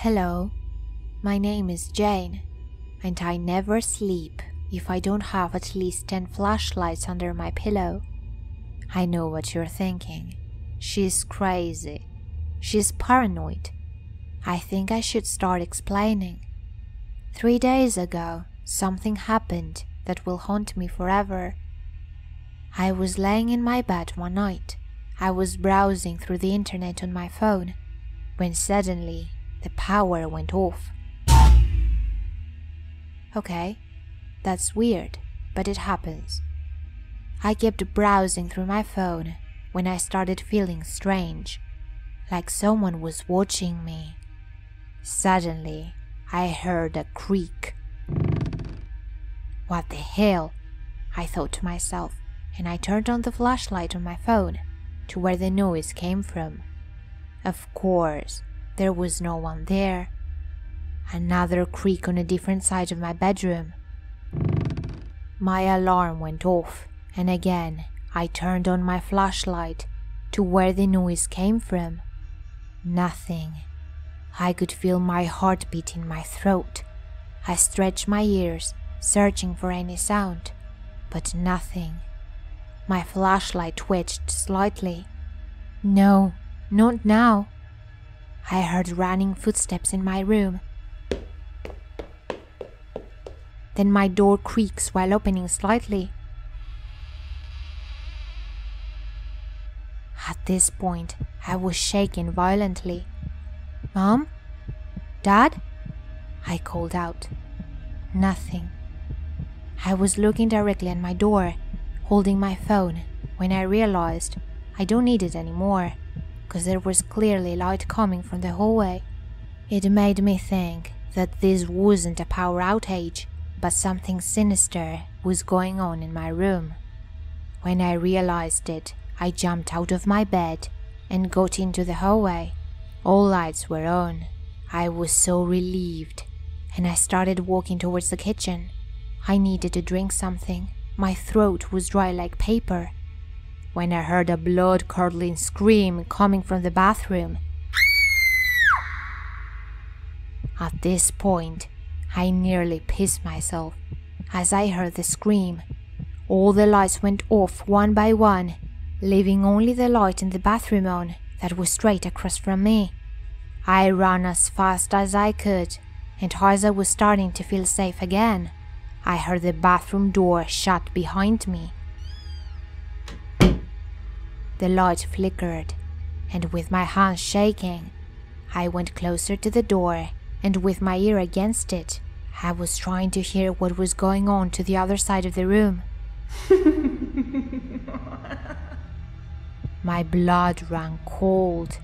Hello, my name is Jane, and I never sleep if I don't have at least 10 flashlights under my pillow. I know what you're thinking. She's crazy. She's paranoid. I think I should start explaining. 3 days ago, something happened that will haunt me forever. I was laying in my bed one night. I was browsing through the internet on my phone, when suddenly the power went off. Okay, that's weird, but it happens. I kept browsing through my phone when I started feeling strange, like someone was watching me. Suddenly, I heard a creak. What the hell? I thought to myself, and I turned on the flashlight on my phone to where the noise came from. Of course, there was no one there. Another creak on a different side of my bedroom. My alarm went off, and again I turned on my flashlight to where the noise came from. Nothing. I could feel my heartbeat in my throat. I stretched my ears, searching for any sound, but nothing. My flashlight twitched slightly. No, not now. I heard running footsteps in my room. Then my door creaks while opening slightly. At this point, I was shaken violently. Mom? Dad? I called out. Nothing. I was looking directly at my door, holding my phone, when I realized I don't need it anymore, because there was clearly light coming from the hallway. It made me think that this wasn't a power outage, but something sinister was going on in my room. When I realized it, I jumped out of my bed and got into the hallway. All lights were on. I was so relieved, and I started walking towards the kitchen. I needed to drink something. My throat was dry like paper. When I heard a blood-curdling scream coming from the bathroom. At this point, I nearly pissed myself. As I heard the scream, all the lights went off one by one, leaving only the light in the bathroom on that was straight across from me. I ran as fast as I could, and as I was starting to feel safe again, I heard the bathroom door shut behind me. The light flickered, and with my hands shaking, I went closer to the door, and with my ear against it, I was trying to hear what was going on to the other side of the room. My blood ran cold.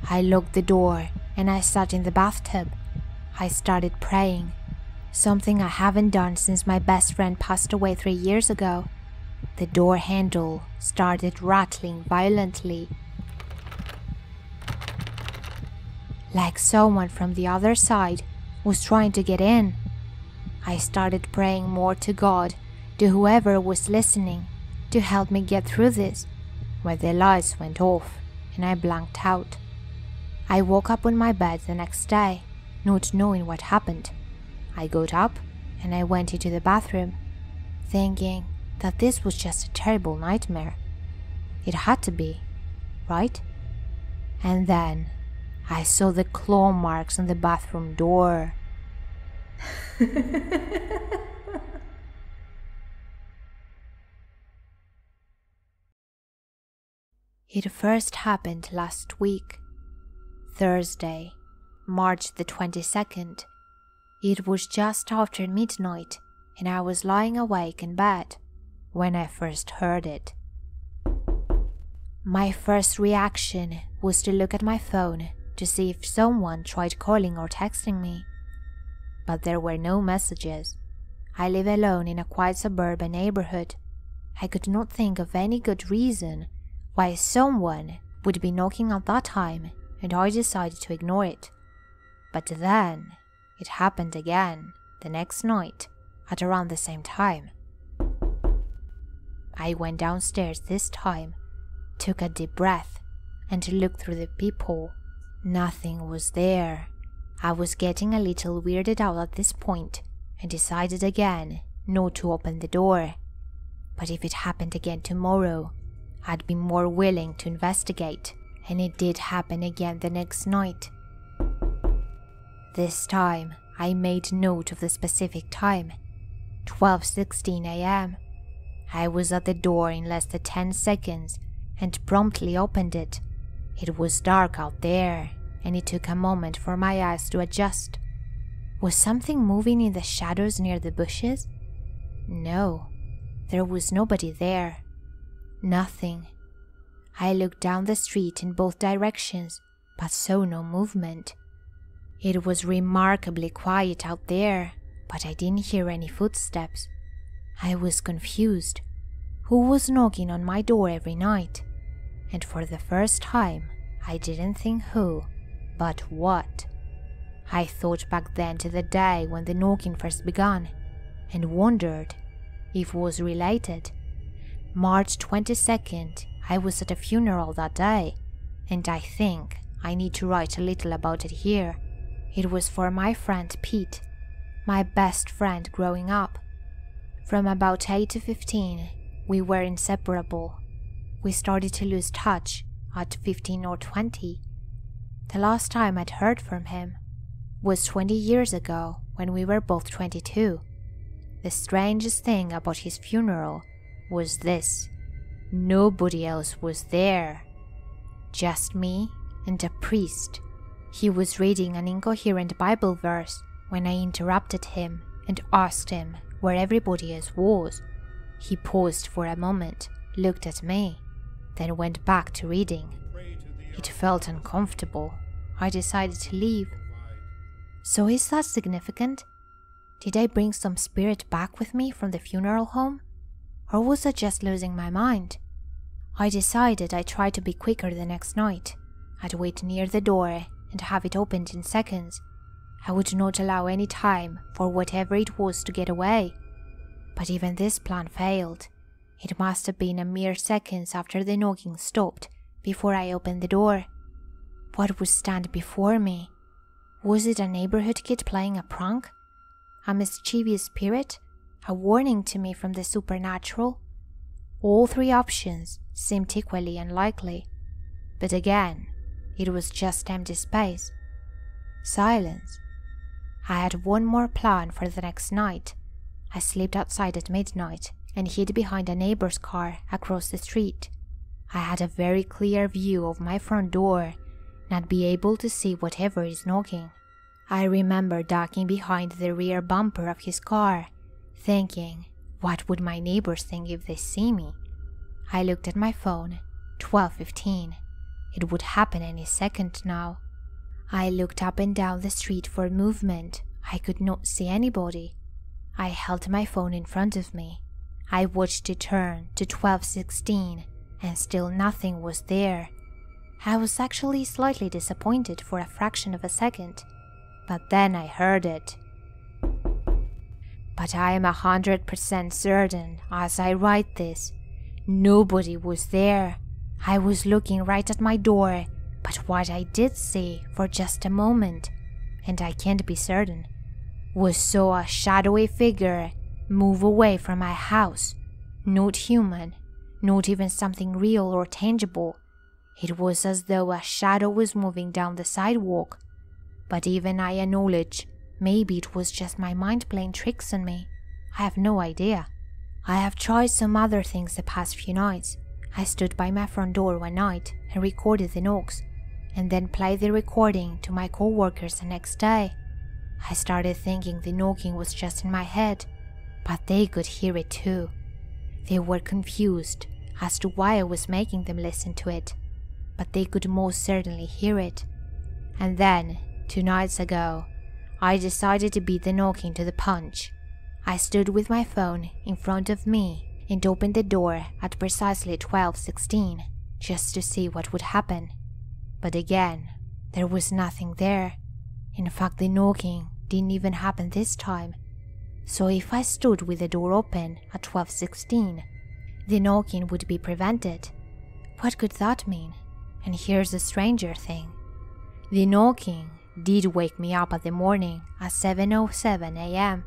I locked the door, and I sat in the bathtub. I started praying, something I haven't done since my best friend passed away 3 years ago. The door handle started rattling violently, like someone from the other side was trying to get in. I started praying more to God, to whoever was listening, to help me get through this, when the lights went off and I blanked out. I woke up on my bed the next day, not knowing what happened. I got up and I went into the bathroom, thinking that this was just a terrible nightmare. It had to be, right? And then I saw the claw marks on the bathroom door. It first happened last week, Thursday, March the 22nd. It was just after midnight, and I was lying awake in bed when I first heard it. My first reaction was to look at my phone to see if someone tried calling or texting me. But there were no messages. I live alone in a quiet suburban neighborhood. I could not think of any good reason why someone would be knocking at that time, and I decided to ignore it. But then, it happened again, the next night, at around the same time. I went downstairs this time, took a deep breath, and looked through the peephole. Nothing was there. I was getting a little weirded out at this point and decided again not to open the door. But if it happened again tomorrow, I'd be more willing to investigate, and it did happen again the next night. This time, I made note of the specific time, 12:16 a.m. I was at the door in less than 10 seconds and promptly opened it. It was dark out there, and it took a moment for my eyes to adjust. Was something moving in the shadows near the bushes? No, there was nobody there. Nothing. I looked down the street in both directions, but saw no movement. It was remarkably quiet out there, but I didn't hear any footsteps. I was confused. Who was knocking on my door every night? And for the first time, I didn't think who, but what. I thought back then to the day when the knocking first began, and wondered if it was related. March 22nd, I was at a funeral that day, and I think I need to write a little about it here. It was for my friend Pete, my best friend growing up. From about 8 to 15, we were inseparable. We started to lose touch at 15 or 20. The last time I'd heard from him was 20 years ago when we were both 22. The strangest thing about his funeral was this: nobody else was there. Just me and a priest. He was reading an incoherent Bible verse when I interrupted him and asked him where everybody else was. He paused for a moment, looked at me, then went back to reading. It felt uncomfortable. I decided to leave. So is that significant? Did I bring some spirit back with me from the funeral home? Or was I just losing my mind? I decided I'd try to be quicker the next night. I'd wait near the door and have it opened in seconds. I would not allow any time for whatever it was to get away. But even this plan failed. It must have been a mere seconds after the knocking stopped before I opened the door. What would stand before me? Was it a neighborhood kid playing a prank? A mischievous spirit? A warning to me from the supernatural? All three options seemed equally unlikely. But again, it was just empty space. Silence. I had one more plan for the next night. I slept outside at midnight and hid behind a neighbor's car across the street. I had a very clear view of my front door and I'd be able to see whatever is knocking. I remember ducking behind the rear bumper of his car, thinking, what would my neighbors think if they see me? I looked at my phone, 12:15. It would happen any second now. I looked up and down the street for movement. I could not see anybody. I held my phone in front of me. I watched it turn to 12:16 and still nothing was there. I was actually slightly disappointed for a fraction of a second, but then I heard it. But I am 100% certain as I write this, nobody was there. I was looking right at my door, but what I did see for just a moment, and I can't be certain, was saw a shadowy figure move away from my house. Not human, not even something real or tangible. It was as though a shadow was moving down the sidewalk. But even I acknowledge maybe it was just my mind playing tricks on me. I have no idea. I have tried some other things the past few nights. I stood by my front door one night and recorded the knocks, and then played the recording to my co-workers the next day. I started thinking the knocking was just in my head, but they could hear it too. They were confused as to why I was making them listen to it, but they could most certainly hear it. And then, 2 nights ago, I decided to beat the knocking to the punch. I stood with my phone in front of me and opened the door at precisely 12:16, just to see what would happen. But again, there was nothing there. In fact, the knocking didn't even happen this time. So if I stood with the door open at 12:16, the knocking would be prevented. What could that mean? And here's the stranger thing. The knocking did wake me up at the morning at 7:07 a.m.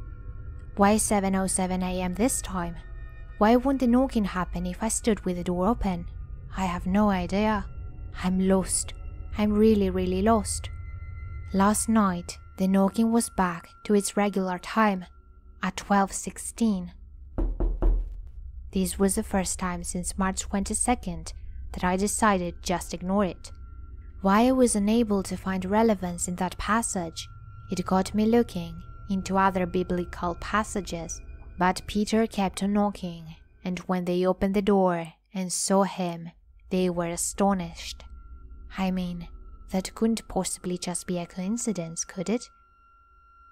Why 7:07 a.m. this time? Why wouldn't the knocking happen if I stood with the door open? I have no idea. I'm lost. I'm really lost. Last night, the knocking was back to its regular time, at 12:16. This was the first time since March 22nd that I decided just ignore it. Why I was unable to find relevance in that passage, it got me looking into other biblical passages, but Peter kept on knocking, and when they opened the door and saw him, they were astonished. I mean, that couldn't possibly just be a coincidence, could it?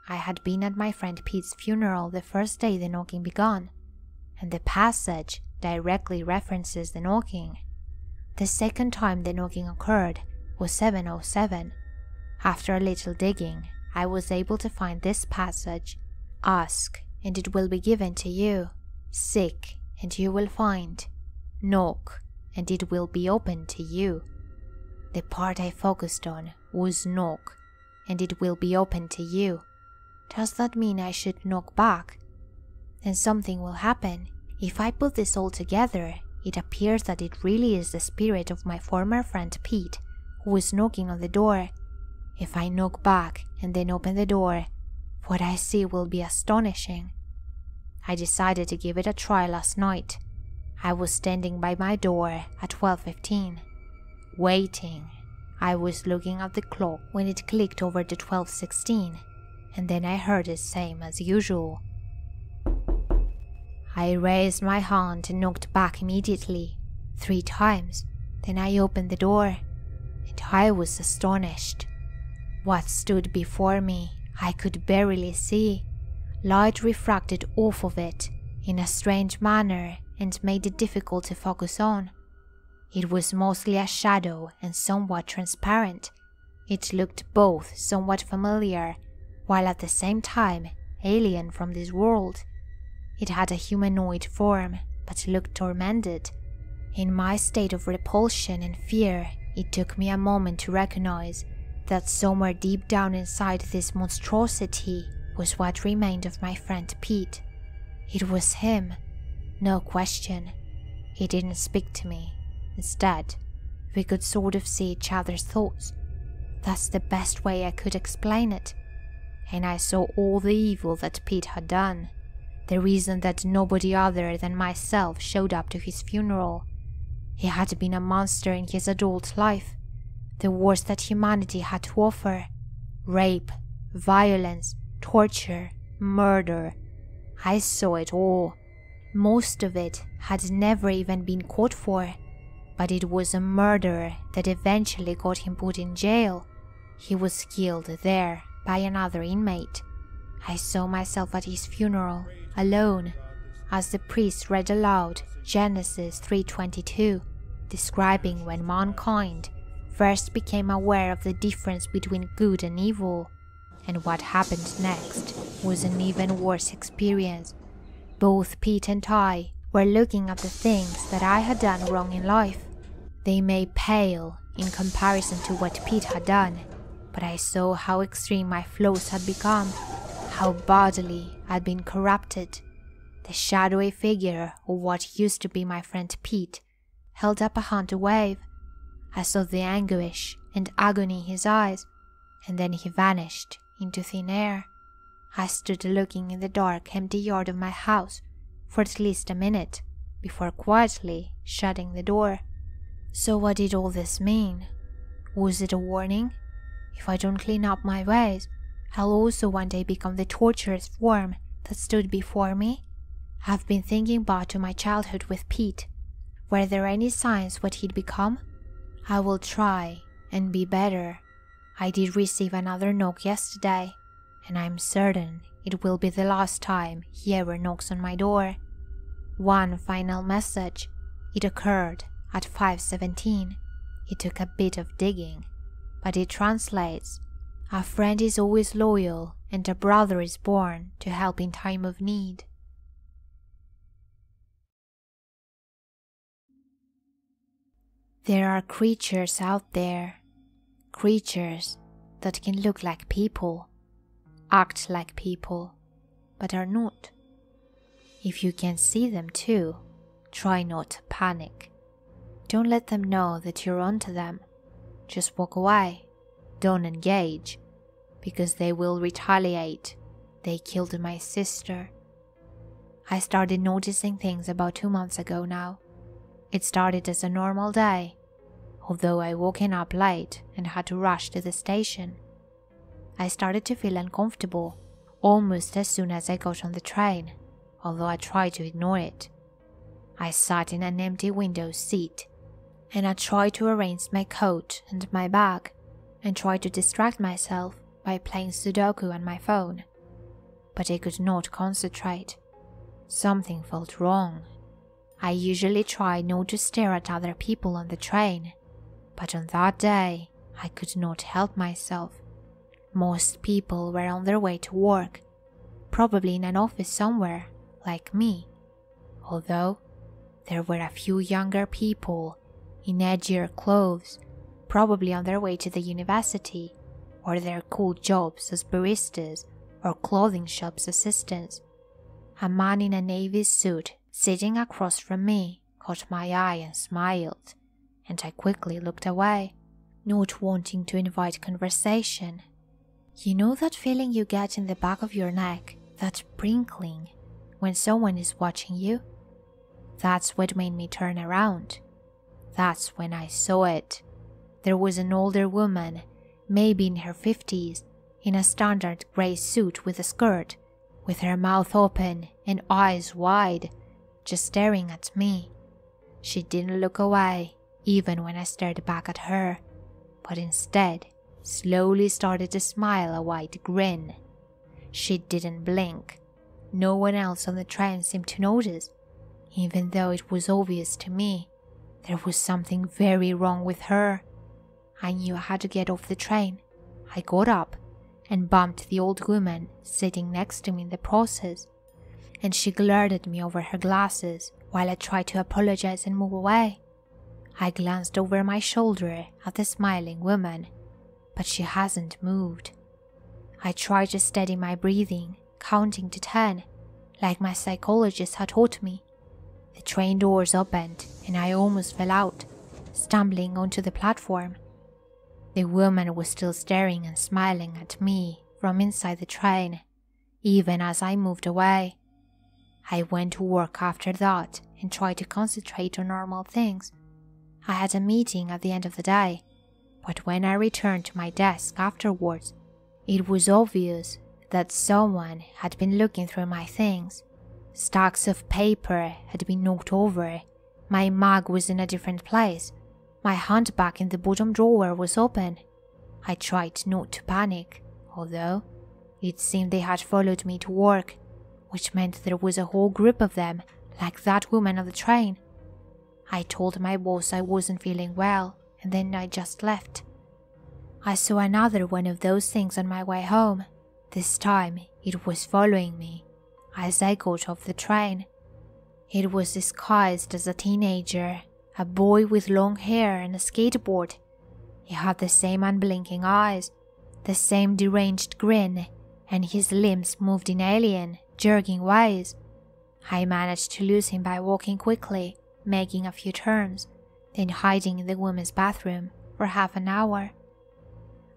I had been at my friend Pete's funeral the first day the knocking began, and the passage directly references the knocking. The second time the knocking occurred was 7:07. After a little digging, I was able to find this passage: "Ask, and it will be given to you. Seek, and you will find. Knock, and it will be opened to you." The part I focused on was knock, and it will be open to you. Does that mean I should knock back? Then something will happen. If I put this all together, it appears that it really is the spirit of my former friend Pete who is knocking on the door. If I knock back and then open the door, what I see will be astonishing. I decided to give it a try last night. I was standing by my door at 12:15. Waiting. I was looking at the clock when it clicked over to 12:16, and then I heard the same as usual. I raised my hand and knocked back immediately, 3 times. Then I opened the door, and I was astonished. What stood before me I could barely see. Light refracted off of it in a strange manner and made it difficult to focus on. It was mostly a shadow and somewhat transparent. It looked both somewhat familiar, while at the same time alien from this world. It had a humanoid form, but looked tormented. In my state of repulsion and fear, it took me a moment to recognize that somewhere deep down inside this monstrosity was what remained of my friend Pete. It was him, no question. He didn't speak to me. Instead, we could sort of see each other's thoughts. That's the best way I could explain it. And I saw all the evil that Pete had done. The reason that nobody other than myself showed up to his funeral. He had been a monster in his adult life. The worst that humanity had to offer. Rape, violence, torture, murder. I saw it all. Most of it had never even been caught for. But it was a murder that eventually got him put in jail. He was killed there by another inmate. I saw myself at his funeral, alone, as the priest read aloud Genesis 3:22, describing when mankind first became aware of the difference between good and evil. And what happened next was an even worse experience. Both Pete and I were looking at the things that I had done wrong in life. They may pale in comparison to what Pete had done, but I saw how extreme my flaws had become, how bodily I'd been corrupted. The shadowy figure of what used to be my friend Pete held up a hand to wave. I saw the anguish and agony in his eyes, and then he vanished into thin air. I stood looking in the dark, empty yard of my house for at least a minute before quietly shutting the door. So what did all this mean? Was it a warning? If I don't clean up my ways, I'll also one day become the torturous form that stood before me? I've been thinking back to my childhood with Pete. Were there any signs what he'd become? I will try and be better. I did receive another knock yesterday, and I'm certain it will be the last time he ever knocks on my door. One final message. It occurred at 5:17. It took a bit of digging, but it translates: a friend is always loyal and a brother is born to help in time of need. There are creatures out there, creatures that can look like people, act like people, but are not. If you can see them too, try not to panic. Don't let them know that you're onto them. Just walk away. Don't engage, because they will retaliate. They killed my sister. I started noticing things about 2 months ago now. It started as a normal day, although I woken up late and had to rush to the station. I started to feel uncomfortable almost as soon as I got on the train, although I tried to ignore it. I sat in an empty window seat, and I tried to arrange my coat and my bag, and tried to distract myself by playing Sudoku on my phone. But I could not concentrate. Something felt wrong. I usually try not to stare at other people on the train, but on that day, I could not help myself. Most people were on their way to work, probably in an office somewhere, like me. Although, there were a few younger people in edgier clothes, probably on their way to the university, or their cool jobs as baristas or clothing shops assistants. A man in a navy suit sitting across from me caught my eye and smiled, and I quickly looked away, not wanting to invite conversation. You know that feeling you get in the back of your neck, that prickling, when someone is watching you? That's what made me turn around. That's when I saw it. There was an older woman, maybe in her 50s, in a standard grey suit with a skirt, with her mouth open and eyes wide, just staring at me. She didn't look away, even when I stared back at her, but instead slowly started to smile a wide grin. She didn't blink. No one else on the train seemed to notice, even though it was obvious to me. There was something very wrong with her. I knew I had to get off the train. I got up and bumped the old woman sitting next to me in the process, and she glared at me over her glasses while I tried to apologize and move away. I glanced over my shoulder at the smiling woman, but she hasn't moved. I tried to steady my breathing, counting to 10, like my psychologist had taught me. The train doors opened and I almost fell out, stumbling onto the platform. The woman was still staring and smiling at me from inside the train, even as I moved away. I went to work after that and tried to concentrate on normal things. I had a meeting at the end of the day, but when I returned to my desk afterwards, it was obvious that someone had been looking through my things. Stacks of paper had been knocked over, my mug was in a different place, my handbag in the bottom drawer was open. I tried not to panic, although it seemed they had followed me to work, which meant there was a whole group of them, like that woman on the train. I told my boss I wasn't feeling well, and then I just left. I saw another one of those things on my way home. This time, it was following me as I got off the train. It was disguised as a teenager, a boy with long hair and a skateboard. He had the same unblinking eyes, the same deranged grin, and his limbs moved in alien, jerking ways. I managed to lose him by walking quickly, making a few turns, then hiding in the women's bathroom for half an hour.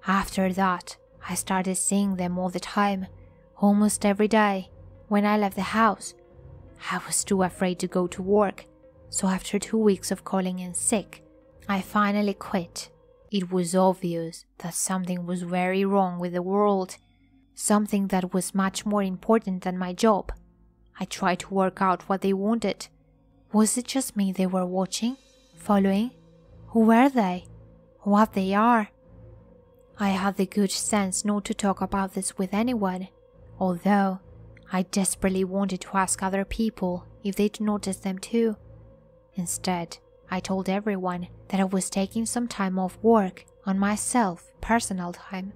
After that, I started seeing them all the time, almost every day. When I left the house, I was too afraid to go to work, so after 2 weeks of calling in sick, I finally quit. It was obvious that something was very wrong with the world, something that was much more important than my job. I tried to work out what they wanted. Was it just me they were watching, following? Who were they? What they are? I had the good sense not to talk about this with anyone, although I desperately wanted to ask other people if they'd noticed them too. Instead, I told everyone that I was taking some time off work on myself, personal time.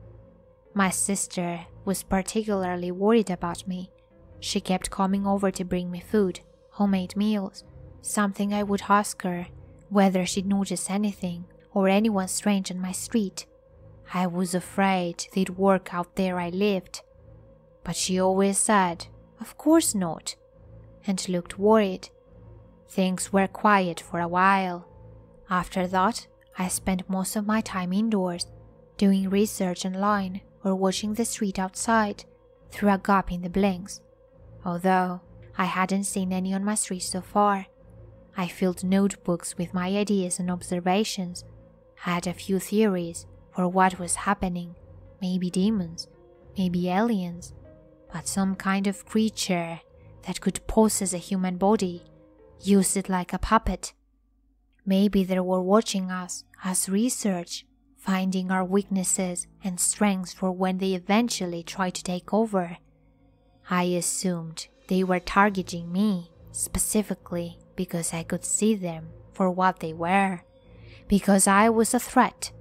My sister was particularly worried about me. She kept coming over to bring me food, homemade meals, something I would ask her whether she'd noticed anything or anyone strange on my street. I was afraid they'd work out there I lived, but she always said, "Of course not," and looked worried. Things were quiet for a while. After that, I spent most of my time indoors, doing research online or watching the street outside through a gap in the blinks. Although I hadn't seen any on my street so far, I filled notebooks with my ideas and observations. I had a few theories for what was happening. Maybe demons, maybe aliens, but some kind of creature that could possess a human body, use it like a puppet. Maybe they were watching us as research, finding our weaknesses and strengths for when they eventually try to take over. I assumed they were targeting me specifically because I could see them for what they were, because I was a threat.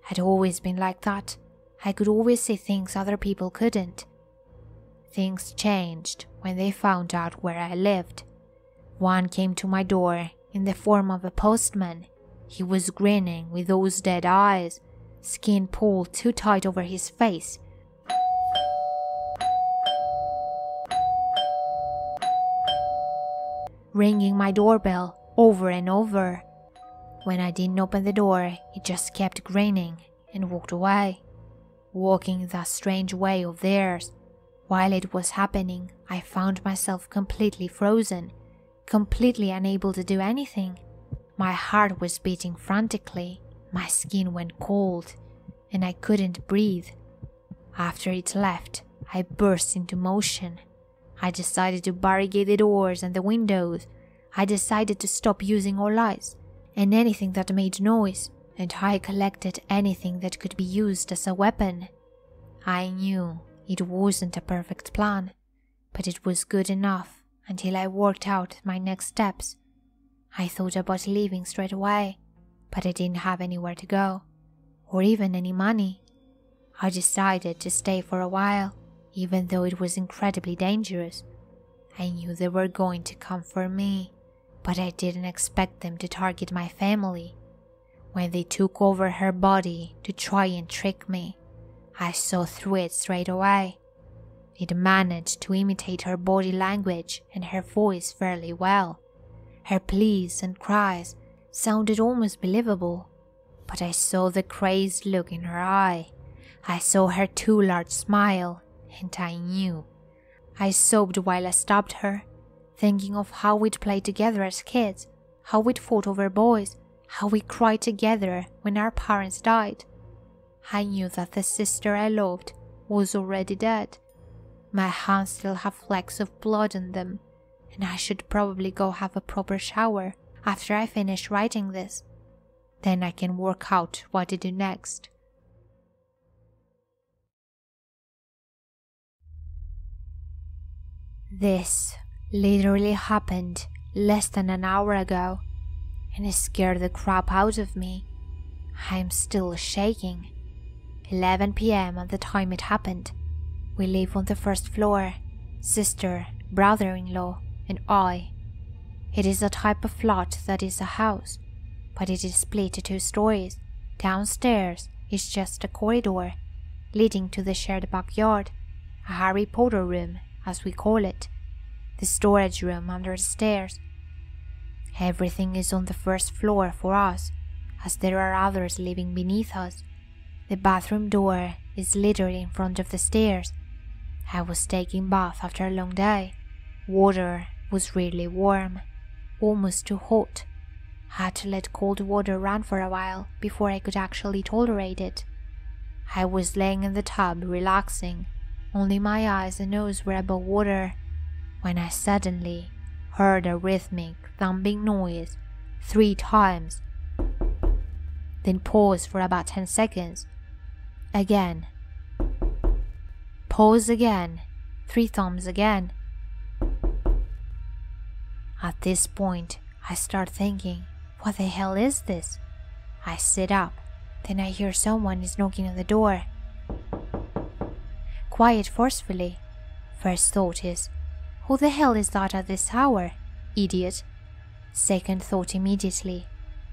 I'd always been like that. I could always see things other people couldn't. Things changed when they found out where I lived. One came to my door in the form of a postman. He was grinning with those dead eyes, skin pulled too tight over his face. Ringing my doorbell over and over. When I didn't open the door, he just kept grinning and walked away, walking that strange way of theirs. While it was happening, I found myself completely frozen, completely unable to do anything. My heart was beating frantically, my skin went cold, and I couldn't breathe. After it left, I burst into motion. I decided to barricade the doors and the windows. I decided to stop using all lights and anything that made noise, and I collected anything that could be used as a weapon. I knew it wasn't a perfect plan, but it was good enough until I worked out my next steps. I thought about leaving straight away, but I didn't have anywhere to go, or even any money. I decided to stay for a while, even though it was incredibly dangerous. I knew they were going to come for me, but I didn't expect them to target my family. When they took over her body to try and trick me, I saw through it straight away. It managed to imitate her body language and her voice fairly well. Her pleas and cries sounded almost believable, but I saw the crazed look in her eye. I saw her too large smile, and I knew. I sobbed while I stopped her, thinking of how we'd played together as kids, how we'd fought over boys, how we cried together when our parents died. I knew that the sister I loved was already dead. My hands still have flecks of blood on them, and I should probably go have a proper shower after I finish writing this. Then I can work out what to do next. This literally happened less than an hour ago, and it scared the crap out of me. I'm still shaking. 11 p.m. at the time it happened. We live on the first floor, sister, brother-in-law, and I. It is a type of flat that is a house, but it is split to 2 stories. Downstairs is just a corridor leading to the shared backyard, a Harry Potter room, as we call it, the storage room under the stairs. Everything is on the first floor for us, as there are others living beneath us. The bathroom door is literally in front of the stairs. I was taking bath after a long day. Water was really warm, almost too hot. I had to let cold water run for a while before I could actually tolerate it. I was laying in the tub relaxing, only my eyes and nose were above water, when I suddenly heard a rhythmic thumping noise 3 times, then paused for about 10 seconds. Again. Pause again. 3 thumps again. At this point, I start thinking, what the hell is this? I sit up, then I hear someone is knocking on the door. Quiet forcefully. First thought is, who the hell is that at this hour? Idiot. Second thought immediately,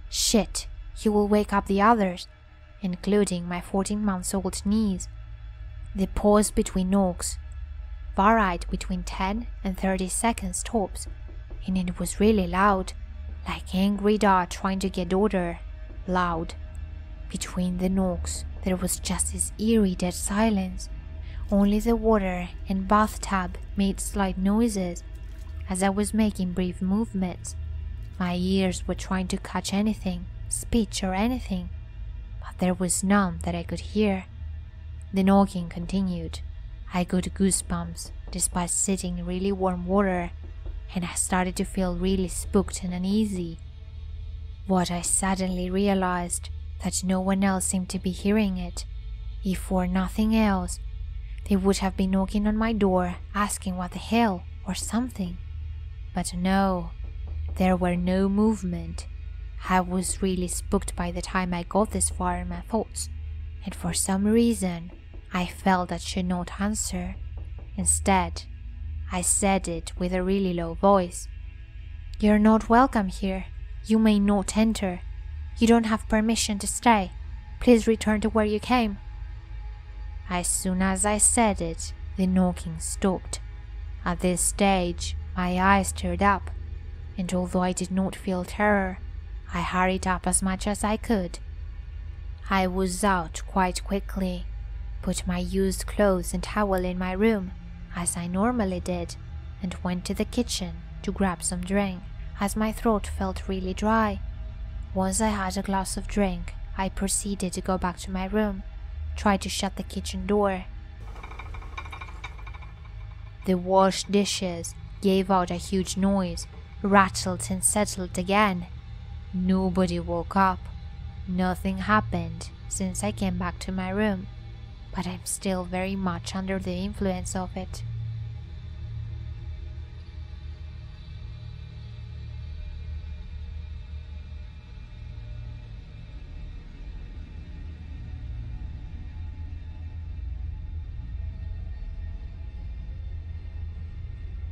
shit, he will wake up the others. including my 14-month-old niece. The pause between knocks varied between 10 and 30 seconds tops, and it was really loud, like angry dad trying to get order. Loud. Between the knocks, there was just this eerie dead silence. Only the water and bathtub made slight noises as I was making brief movements. My ears were trying to catch anything, speech or anything, but there was none that I could hear. The knocking continued. I got goosebumps despite sitting in really warm water, and I started to feel really spooked and uneasy. What I suddenly realized that no one else seemed to be hearing it. If for nothing else, they would have been knocking on my door asking what the hell or something. But no, there were no movement. I was really spooked by the time I got this far in my thoughts, and for some reason I felt I should not answer. Instead, I said it with a really low voice. "You're not welcome here. You may not enter. You don't have permission to stay. Please return to where you came." As soon as I said it, the knocking stopped. At this stage, my eyes teared up, and although I did not feel terror, I hurried up as much as I could. I was out quite quickly, put my used clothes and towel in my room, as I normally did, and went to the kitchen to grab some drink, as my throat felt really dry. Once I had a glass of drink, I proceeded to go back to my room, try to shut the kitchen door. The washed dishes gave out a huge noise, rattled and settled again. Nobody woke up. Nothing happened since I came back to my room, but I'm still very much under the influence of it.